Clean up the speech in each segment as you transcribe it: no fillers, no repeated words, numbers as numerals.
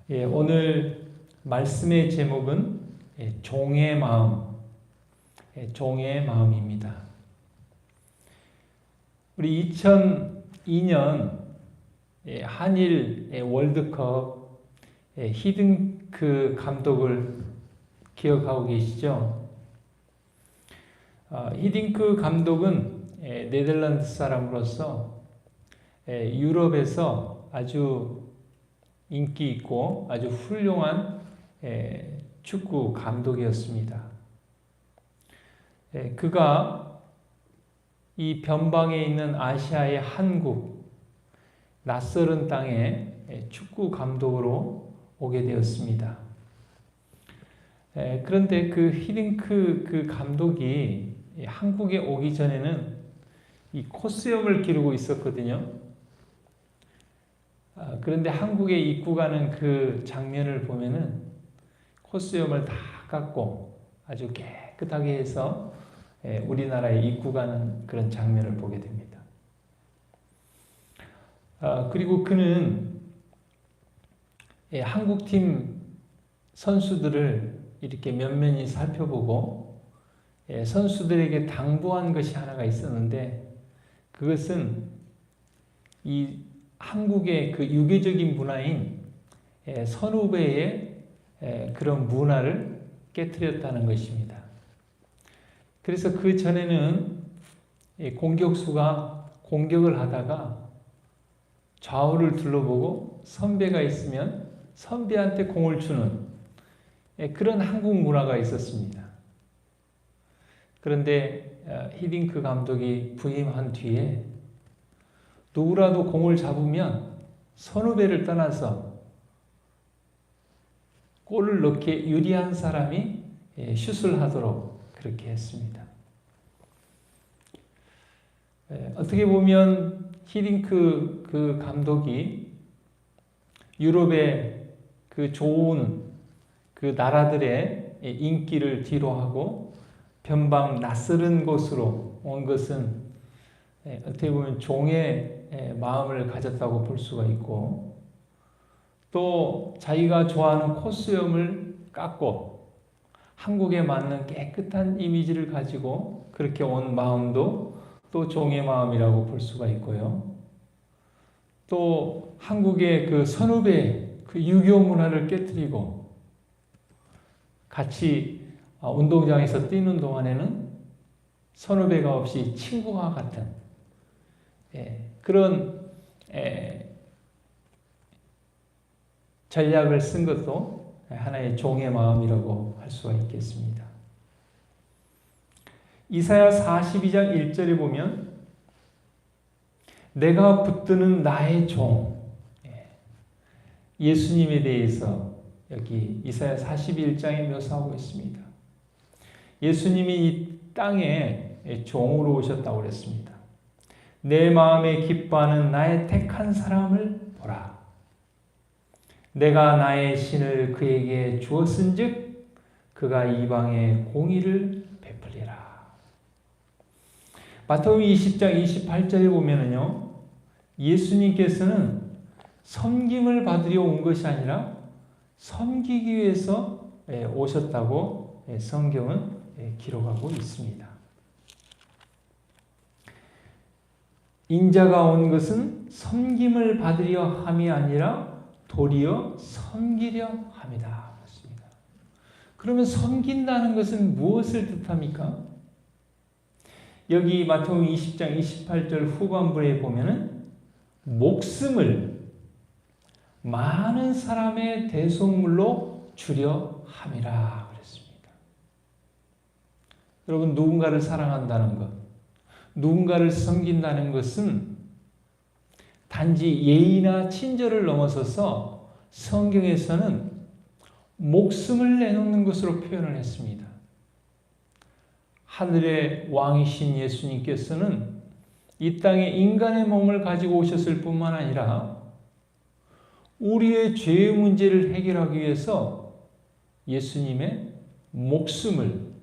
오늘 말씀의 제목은 종의 마음, 종의 마음입니다. 우리 2002년 한일 월드컵 히딩크 감독을 기억하고 계시죠? 히딩크 감독은 네덜란드 사람으로서 유럽에서 아주 인기 있고 아주 훌륭한 축구 감독이었습니다. 그가 이 변방에 있는 아시아의 한국, 낯설은 땅에 축구 감독으로 오게 되었습니다. 그런데 그 히딩크 그 감독이 한국에 오기 전에는 이 콧수염을 기르고 있었거든요. 그런데 한국에 입국하는 그 장면을 보면은 콧수염을 다 깎고 아주 깨끗하게 해서 우리나라에 입국하는 그런 장면을 보게 됩니다. 그리고 그는 한국팀 선수들을 이렇게 면면히 살펴보고 선수들에게 당부한 것이 하나가 있었는데, 그것은 이 한국의 그 유교적인 문화인 선후배의 그런 문화를 깨트렸다는 것입니다. 그래서 그 전에는 공격수가 공격을 하다가 좌우를 둘러보고 선배가 있으면 선배한테 공을 주는 그런 한국 문화가 있었습니다. 그런데 히딩크 감독이 부임한 뒤에 누구라도 공을 잡으면 선후배를 떠나서 골을 넣기에 유리한 사람이 슛을 하도록 그렇게 했습니다. 어떻게 보면 히딩크 그 감독이 유럽의 그 좋은 그 나라들의 인기를 뒤로하고 변방 낯설은 곳으로 온 것은 어떻게 보면 종의 마음을 가졌다고 볼 수가 있고, 또 자기가 좋아하는 콧수염을 깎고 한국에 맞는 깨끗한 이미지를 가지고 그렇게 온 마음도 또 종의 마음이라고 볼 수가 있고요. 또 한국의 그 선후배 그 유교 문화를 깨뜨리고 같이 운동장에서 뛰는 동안에는 선후배가 없이 친구와 같은 그런 전략을 쓴 것도 하나의 종의 마음이라고 할 수가 있겠습니다. 이사야 42장 1절에 보면 내가 붙드는 나의 종, 예수님에 대해서 여기 이사야 41장에 묘사하고 있습니다. 예수님이 이 땅에 종으로 오셨다고 그랬습니다. 내 마음에 기뻐하는 나의 택한 사람을 보라. 내가 나의 신을 그에게 주었은즉 그가 이방에 공의를 베풀리라. 마태복음 20장 28절에 보면은요, 예수님께서는 섬김을 받으려 온 것이 아니라 섬기기 위해서 오셨다고 성경은 기록하고 있습니다. 인자가 온 것은 섬김을 받으려 함이 아니라 도리어 섬기려 함이다. 그렇습니다. 그러면 섬긴다는 것은 무엇을 뜻합니까? 여기 마태복음 20장 28절 후반부에 보면은 목숨을 많은 사람의 대속물로 주려 함이라 그랬습니다. 여러분, 누군가를 사랑한다는 것, 누군가를 섬긴다는 것은 단지 예의나 친절을 넘어서서 성경에서는 목숨을 내놓는 것으로 표현을 했습니다. 하늘의 왕이신 예수님께서는 이 땅에 인간의 몸을 가지고 오셨을 뿐만 아니라 우리의 죄의 문제를 해결하기 위해서 예수님의 목숨을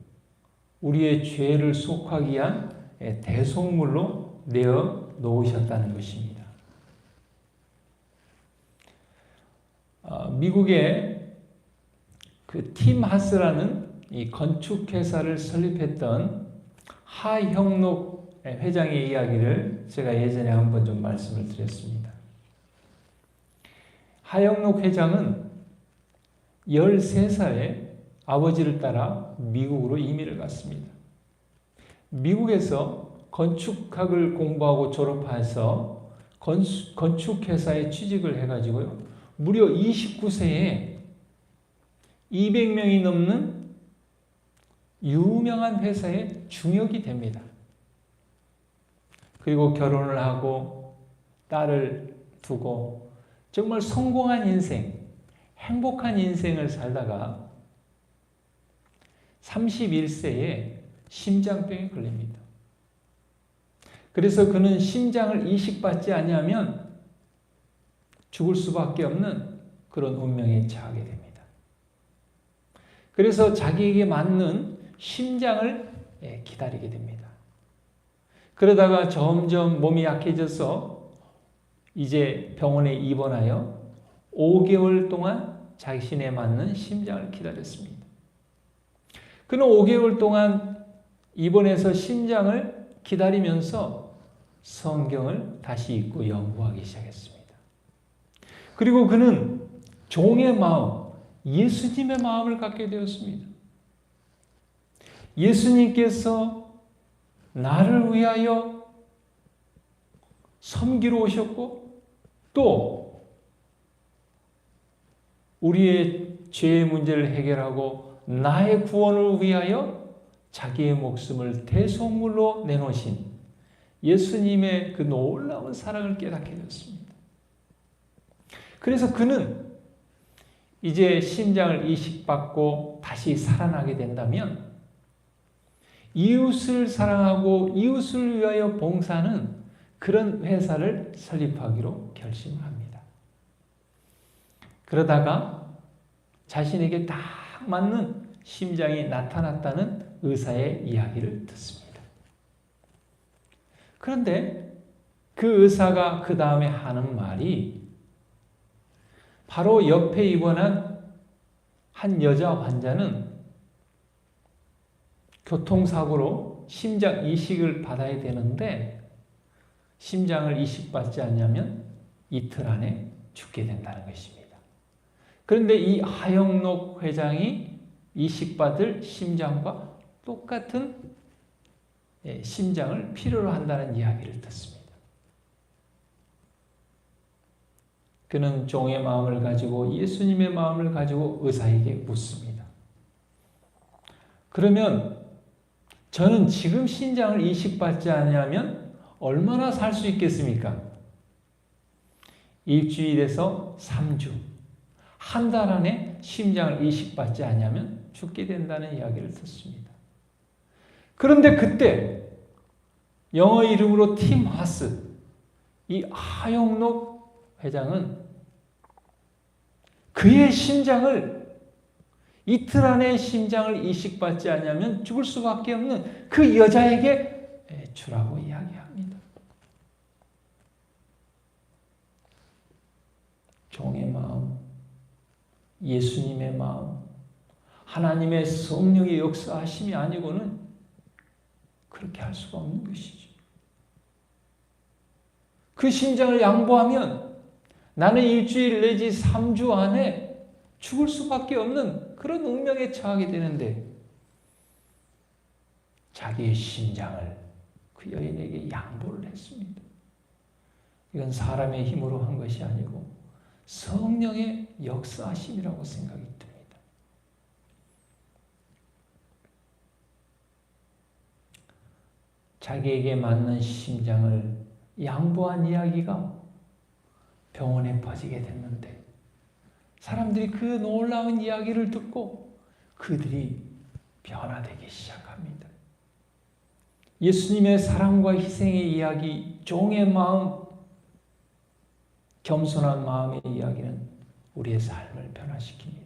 우리의 죄를 속하기 위한 대속물로 내어 놓으셨다는 것입니다. 미국의 그 팀 하스라는 이 건축 회사를 설립했던 하형록 회장의 이야기를 제가 예전에 한번 좀 말씀을 드렸습니다. 하형록 회장은 13살에 아버지를 따라 미국으로 이민을 갔습니다. 미국에서 건축학을 공부하고 졸업해서 건축회사에 취직을 해가지고요. 무려 29세에 200명이 넘는 유명한 회사의 중역이 됩니다. 그리고 결혼을 하고 딸을 두고 정말 성공한 인생, 행복한 인생을 살다가 31세에 심장병에 걸립니다. 그래서 그는 심장을 이식받지 아니하면 죽을 수밖에 없는 그런 운명에 처하게 됩니다. 그래서 자기에게 맞는 심장을 기다리게 됩니다. 그러다가 점점 몸이 약해져서 이제 병원에 입원하여 5개월 동안 자신에 맞는 심장을 기다렸습니다. 그는 5개월 동안 입원해서 심장을 기다리면서 성경을 다시 읽고 연구하기 시작했습니다. 그리고 그는 종의 마음, 예수님의 마음을 갖게 되었습니다. 예수님께서 나를 위하여 섬기러 오셨고 또 우리의 죄의 문제를 해결하고 나의 구원을 위하여 자기의 목숨을 대속물로 내놓으신 예수님의 그 놀라운 사랑을 깨닫게 되었습니다. 그래서 그는 이제 심장을 이식받고 다시 살아나게 된다면 이웃을 사랑하고 이웃을 위하여 봉사하는 그런 회사를 설립하기로 결심을 합니다. 그러다가 자신에게 딱 맞는 심장이 나타났다는 의사의 이야기를 듣습니다. 그런데 그 의사가 그 다음에 하는 말이 바로 옆에 입원한 한 여자 환자는 교통사고로 심장 이식을 받아야 되는데 심장을 이식받지 않으면 이틀 안에 죽게 된다는 것입니다. 그런데 이 하영록 회장이 이식받을 심장과 똑같은 심장을 필요로 한다는 이야기를 듣습니다. 그는 종의 마음을 가지고 예수님의 마음을 가지고 의사에게 묻습니다. 그러면 저는 지금 심장을 이식받지 않으면 얼마나 살 수 있겠습니까? 일주일에서 3주, 한 달 안에 심장을 이식받지 않으면 죽게 된다는 이야기를 듣습니다. 그런데 그때 영어 이름으로 팀 하스, 이 하영록 회장은 그의 심장을 이틀 안에 심장을 이식받지 않으면 죽을 수밖에 없는 그 여자에게 주라고 이야기합니다. 종의 마음, 예수님의 마음, 하나님의 성령의 역사하심이 아니고는 그렇게 할 수가 없는 것이죠. 그 심장을 양보하면 나는 일주일 내지 3주 안에 죽을 수밖에 없는 그런 운명에 처하게 되는데 자기의 심장을 그 여인에게 양보를 했습니다. 이건 사람의 힘으로 한 것이 아니고 성령의 역사하심이라고 생각이 듭니다. 자기에게 맞는 심장을 양보한 이야기가 병원에 퍼지게 됐는데 사람들이 그 놀라운 이야기를 듣고 그들이 변화되기 시작합니다. 예수님의 사랑과 희생의 이야기, 종의 마음, 겸손한 마음의 이야기는 우리의 삶을 변화시킵니다.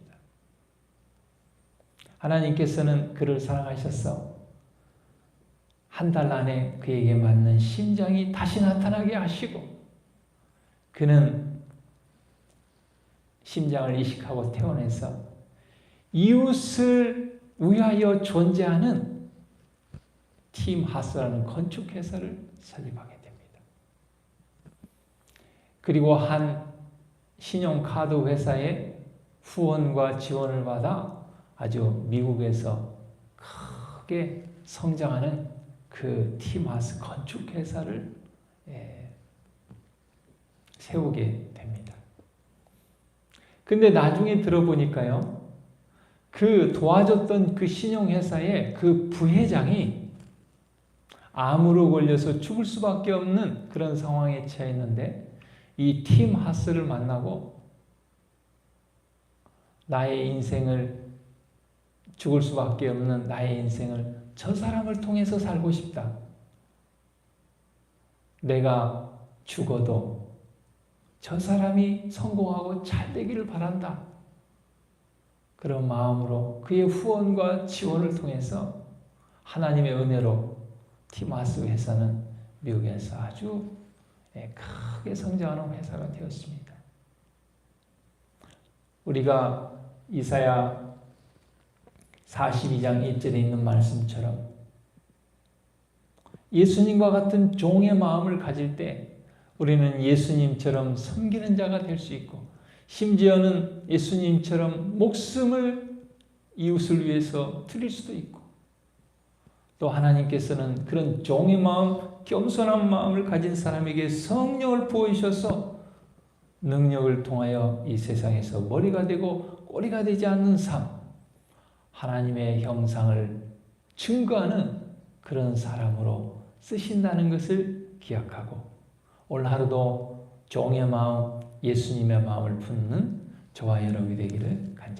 하나님께서는 그를 사랑하셔서 한 달 안에 그에게 맞는 심장이 다시 나타나게 하시고 그는 심장을 이식하고 태어나서 이웃을 위하여 존재하는 팀 하스라는 건축회사를 설립하게 됩니다. 그리고 한 신용카드 회사의 후원과 지원을 받아 아주 미국에서 크게 성장하는 그 팀하스 건축회사를 세우게 됩니다. 근데 나중에 들어보니까요, 그 도와줬던 그 신용회사의 그 부회장이 암으로 걸려서 죽을 수밖에 없는 그런 상황에 처했는데 이 팀 하스를 만나고 나의 인생을 죽을 수밖에 없는 나의 인생을 저 사람을 통해서 살고 싶다. 내가 죽어도 저 사람이 성공하고 잘 되기를 바란다. 그런 마음으로 그의 후원과 지원을 통해서 하나님의 은혜로 팀하스 회사는 미국에서 아주 크게 성장하는 회사가 되었습니다. 우리가 이사야 42장 1절에 있는 말씀처럼 예수님과 같은 종의 마음을 가질 때 우리는 예수님처럼 섬기는 자가 될 수 있고 심지어는 예수님처럼 목숨을 이웃을 위해서 드릴 수도 있고 또 하나님께서는 그런 종의 마음, 겸손한 마음을 가진 사람에게 성령을 부어주셔서 능력을 통하여 이 세상에서 머리가 되고 꼬리가 되지 않는 삶, 하나님의 형상을 증거하는 그런 사람으로 쓰신다는 것을 기억하고 오늘 하루도 종의 마음, 예수님의 마음을 품는 저와 여러분이 되기를 간절히